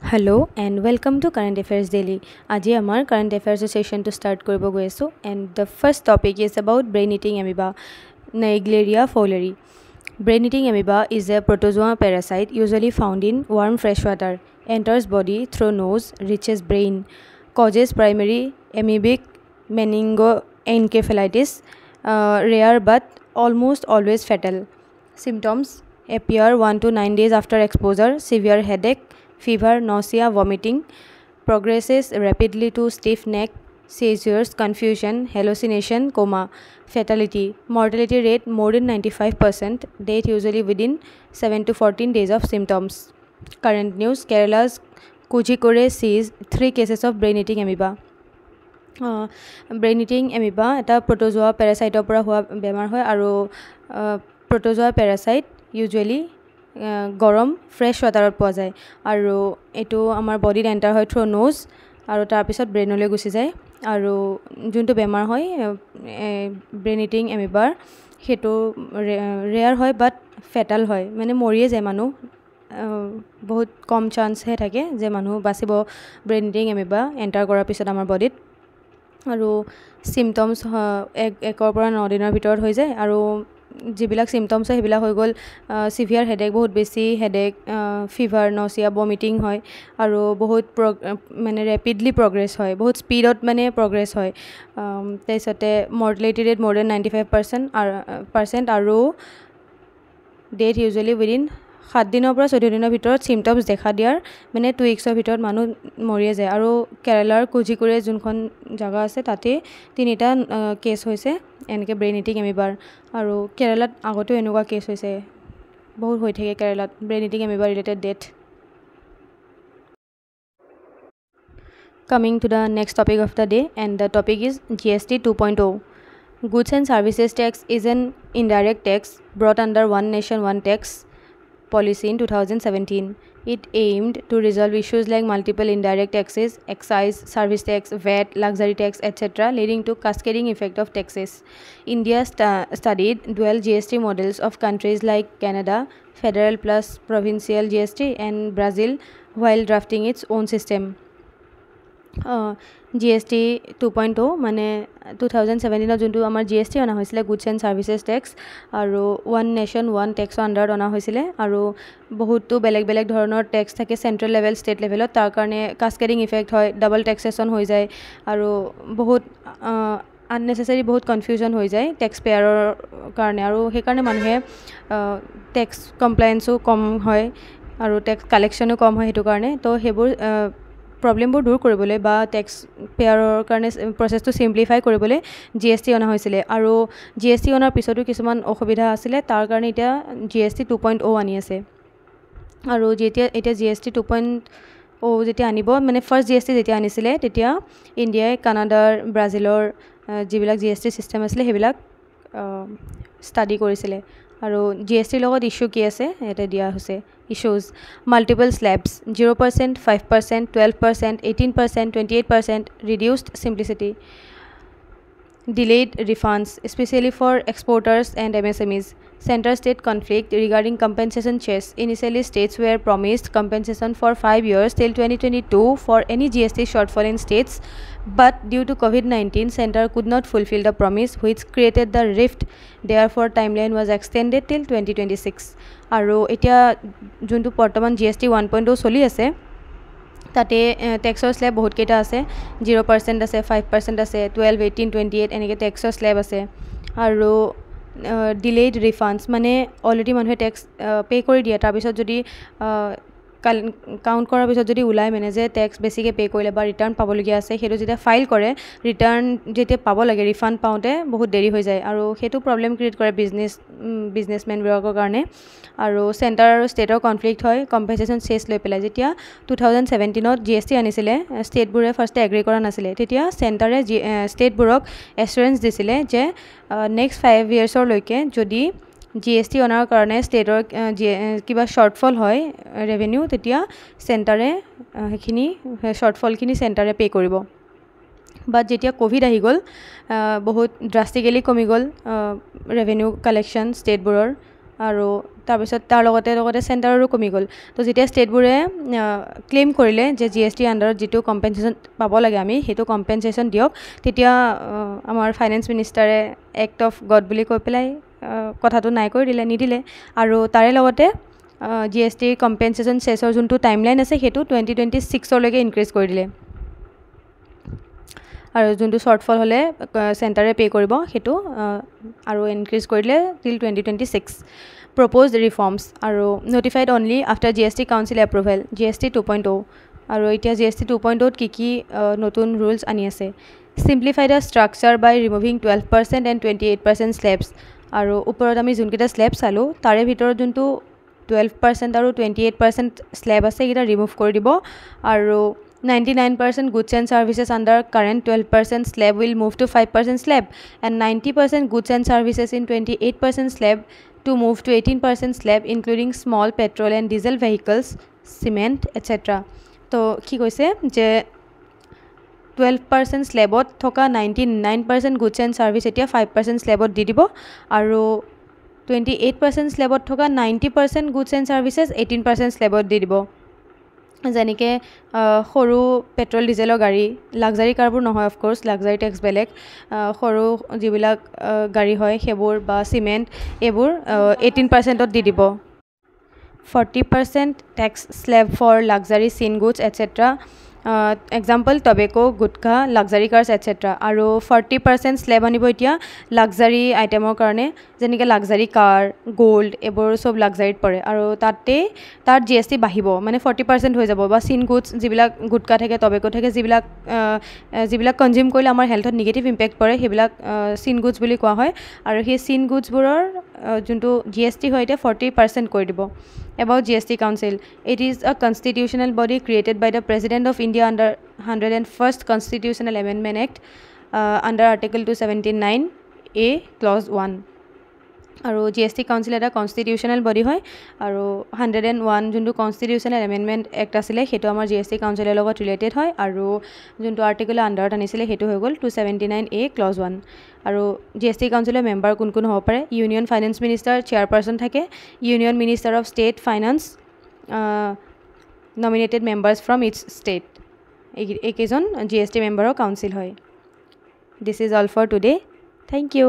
Hello and welcome to Current Affairs Daily. Aji amar Current Affairs session to start koribo goi asu, and the first topic is about brain-eating amoeba, Naegleria fowleri. Brain-eating amoeba is a protozoa parasite usually found in warm freshwater. Enters body through nose, reaches brain, causes primary amoebic meningoencephalitis, rare but almost always fatal. Symptoms appear 1 to 9 days after exposure: severe headache, fever, nausea, vomiting. Progresses rapidly to stiff neck, seizures, confusion, hallucination, coma. Fatality. Mortality rate more than 95%. Death usually within 7 to 14 days of symptoms. Current news: Kerala's Kozhikode sees 3 cases of brain-eating amoeba. Brain-eating amoeba এটা protozoa parasite পৰা হোৱা বেমাৰ হয় আৰু protozoa parasite usually গৰম fresh ৱাটাৰত পোৱা যায় আৰু এইটো আমাৰ বডিত এণ্টাৰ হয় থ্ৰু নোজ আৰু তাৰপিছত ব্ৰেইনলৈ গুচি যায় আৰু যোনটো বেমাৰ হয় ব্ৰেইন ইটিং এমিবাৰ সেইটো ৰেয়াৰ হয় বাট ফেটাল হয়, মানে মৰিয়ে যায় মানুহ। বহুত কম চান্সহে থাকে যে মানুহ বাচিব ব্ৰেইন ইটিং এমিবা এণ্টাৰ কৰাৰ পিছত আমাৰ বডিত। আৰু চিমটমছ 1 পৰা 9 দিনৰ ভিতৰত হৈ যায় আৰু যিবিলাক চিমটমছ হয় সেইবিলাক হৈ গ'ল চিভিয়াৰ হেডেক, বহুত বেছি হেডেক, ফিভাৰ, নচিয়া, ভমিটিং হয় আৰু বহুত মানে ৰেপিডলি প্ৰগ্ৰেছ হয়, বহুত স্পীডত মানে প্ৰগ্ৰেছ হয়। তাৰপিছতে মৰ্টেলিটি ৰেট মোৰ দেন 95% আৰু ডেথ ইউজুৱেলি উইদিন 7 দিনৰ পৰা 14 দিনৰ ভিতৰত চিমটমছ দেখা দিয়াৰ মানে 2 উইক্সৰ ভিতৰত মানুহ মৰিয়ে যায়। আৰু কেৰেলাৰ কোঝিকোড়ে যোনখন জেগা আছে তাতে 3টা কেছ হৈছে এনেকৈ ব্ৰেইন ইটিং এমিবাৰ। আৰু কেৰেলাত আগতেও এনেকুৱা কেছ হৈছে, বহুত হৈ থাকে কেৰেলাত ব্ৰেইন ইটিং এমিবাৰ related death. Coming to the next topic of the day, and the topic is GST 2.0. Goods and Services Tax is an indirect tax brought under One Nation One Tax policy in 2017. It aimed to resolve issues like multiple indirect taxes, excise, service tax, VAT, luxury tax, etc., leading to cascading effect of taxes. India studied dual GST models of countries like Canada, federal plus provincial GST, and Brazil while drafting its own system. GST 2.0 মানে 2017 যোনটো আমাৰ GST অনা হৈছিলে, goods and services tax, আৰু one nation one টেক্সৰ আণ্ডাৰত অনা হৈছিলে আৰু বহুতো বেলেগ বেলেগ ধৰণৰ টেক্স থাকে চেণ্ট্ৰেল লেভেল, ষ্টেট লেভেলত। তাৰ কাৰণে কাস্কেডিং ইফেক্ট হয়, ডাবল টেক্সেশ্যন হৈ যায় আৰু বহুত আননেচেচাৰী বহুত কনফিউজন হৈ যায় টেক্স পেয়াৰৰ কাৰণে, আৰু সেইকাৰণে মানুহে টেক্স কমপ্লায়েন্সো কম হয় আৰু টেক্স কালেকশ্যনো কম হয় সেইটো কাৰণে। তো সেইবোৰ প্ৰব্লেমবোৰ দূৰ কৰিবলৈ বা টেক্স পেয়াৰৰ কাৰণে প্ৰচেছটো চিম্প্লিফাই কৰিবলৈ GST অনা হৈছিলে। আৰু GST অনাৰ পিছতো কিছুমান অসুবিধা আছিলে, তাৰ কাৰণে এতিয়া GST 2.0 আনি আছে। আৰু এতিয়া GST 2.0 যেতিয়া আনিব, মানে ফাৰ্ষ্ট GST যেতিয়া আনিছিলে তেতিয়া ইণ্ডিয়াই কানাডাৰ, ব্ৰাজিলৰ যিবিলাক GST ছিষ্টেম আছিলে সেইবিলাক ষ্টাডি কৰিছিলে। আৰু GSTৰ লগত ইছ্যু কি আছে ইয়াতে দিয়া হৈছে। Issues: multiple slabs, 0%, 5%, 12%, 18%, 28%, reduced simplicity, delayed refunds, especially for exporters and MSMEs, center-state conflict regarding compensation chess. Initially, states were promised compensation for 5 years till 2022 for any GST shortfall in states, but due to COVID-19, center could not fulfill the promise, which created the rift. Therefore, timeline was extended till 2026. আৰু এতিয়া যোনটো বৰ্তমান GST 1.0 চলি আছে তাতে টেক্সৰ slave বহুতকেইটা আছে, 0% আছে, 5% আছে, 12, 18, 28 এনেকৈ টেক্সৰ স্লেব আছে। আৰু ডিলেইড ৰিফাণ্ডছ মানে অলৰেডি মানুহে টেক্স পে' কৰি দিয়ে, তাৰপিছত যদি কাউণ্ট কৰাৰ পিছত যদি ওলাই মানে যে টেক্স বেছিকৈ পে' কৰিলে বা ৰিটাৰ্ণ পাবলগীয়া আছে, সেইটো যেতিয়া ফাইল কৰে ৰিটাৰ্ণ যেতিয়া পাব লাগে ৰিফাণ্ড পাওঁতে বহুত দেৰি হৈ যায় আৰু সেইটো প্ৰব্লেম ক্ৰিয়েট কৰে বিজনেছমেনবিলাকৰ কাৰণে। আৰু চেণ্টাৰ আৰু ষ্টেটৰ কনফ্লিক্ট হয় কম্পেনচেশ্যন চেছ লৈ পেলাই। যেতিয়া 2017ত GST আনিছিলে, ষ্টেটবোৰে ফাৰ্ষ্টে এগ্ৰি কৰা নাছিলে, তেতিয়া চেণ্টাৰে ষ্টেটবোৰক এছুৰেঞ্চ দিছিলে যে নেক্সট 5 yearsলৈকে যদি GST অনাৰ কাৰণে ষ্টেটৰ কিবা শ্বৰ্টফল হয় ৰেভিনিউ, তেতিয়া চেণ্টাৰে সেইখিনি শ্বৰ্টফলখিনি চেণ্টাৰে পে' কৰিব। বাট যেতিয়া ক'ভিড আহি গ'ল বহুত ড্ৰাষ্টিকেলি কমি গ'ল ৰেভিনিউ কালেকশ্যন ষ্টেটবোৰৰ, আৰু তাৰপিছত তাৰ লগতে চেণ্টাৰৰো কমি গ'ল তো যেতিয়া ষ্টেটবোৰে ক্লেইম কৰিলে যে GST আণ্ডাৰত যিটো কম্পেনচেশ্যন পাব লাগে আমি সেইটো কম্পেনচেশ্যন দিয়ক তেতিয়া আমাৰ ফাইনেন্স মিনিষ্টাৰে এক্ট অফ গড বুলি কৈ পেলাই কথাটো নাই কৰি দিলে নিদিলে আৰু তাৰে লগতে GST কম্পেনচেশ্যন চেছৰ যোনটো টাইমলাইন আছে সেইটো 2026লৈকে ইনক্ৰিজ কৰি দিলে আৰু যোনটো শ্বৰ্টফল হ'লে চেণ্টাৰে পে' কৰিব সেইটো আৰু ইনক্ৰিজ কৰি দিলে টিল 2026 প্ৰপ'জড ৰিফৰ্মছ আৰু notified only after GST council approval GST 2.0 আৰু এতিয়া GST 2.0ত কি নতুন ৰুলছ আনি আছে simplify the structure by removing 12% and 28% slabs আৰু ওপৰত আমি যোনকেইটা স্লেব চালোঁ তাৰে ভিতৰত যোনটো 12% আৰু 28% স্লেব আছে এইকেইটা ৰিমুভ কৰি দিব আৰু 99% goods and services under current 12% slab will move to 5% slab and 90% goods and services in 28% slab to move to 18% slab including small petrol and diesel vehicles, cement, etc. তো কি কৈছে যে 12% স্লেবত থকা 99% goods and service এতিয়া 5% স্লেবত দি দিব আৰু 28% স্লেবত থকা 90% goods and services 18% স্লেবত দি দিব যেনেকৈ সৰু পেট্ৰল ডিজেলৰ গাড়ী লাক্সাৰী কাৰবোৰ নহয় অফক'ৰ্ছ লাক্সাৰী টেক্স বেলেগ সৰু যিবিলাক গাড়ী হয় সেইবোৰ বা চিমেণ্ট এইবোৰ 18%ত দি দিব 40% tax slab for luxury sin goods etcetera example tobacco gutkha luxury cars etcetera আৰু 40% স্লেব আনিব এতিয়া লাক্সাৰী আইটেমৰ কাৰণে যেনেকৈ লাক্সাৰী কাৰ গ'ল্ড এইবোৰ চব লাক্সাৰীত পৰে আৰু তাত GST বাঢ়িব মানে 40% হৈ যাব বা চিন গুডছ যিবিলাক গুটকা থাকে টবেকো থাকে যিবিলাক কনজিউম কৰিলে আমাৰ হেল্থত নিগেটিভ ইম্পেক্ট পৰে সেইবিলাক চিন গুডছ বুলি কোৱা হয় আৰু সেই চিন গুডছবোৰৰ যোনটো GST হয় এতিয়া 40% কৰি দিব About GST Council, it is a constitutional body created by the President of India under 101st Constitutional Amendment Act under Article 279A Clause 1. আৰু GST Council এটা কনষ্টিটিউশ্যনেল বডি হয় আৰু 101 যোনটো কনষ্টিটিউশ্যনেল এমেণ্ডমেণ্ট এক্ট আছিলে সেইটো আমাৰ GST কাউন্সিলৰ লগত related হয় আৰু যোনটো আৰ্টিকলৰ আণ্ডাৰত আনিছিলে সেইটো হৈ গ'ল 279A Clause 1 আৰু GST কাউন্সিলৰ মেম্বাৰ কোন কোন হ'ব পাৰে ইউনিয়ন ফাইনেন্স মিনিষ্টাৰ চেয়াৰপাৰ্চন থাকে union minister of state finance nominated members from its state এইকেইজন GST মেম্বাৰৰ কাউন্সিল হয় this is all for today thank U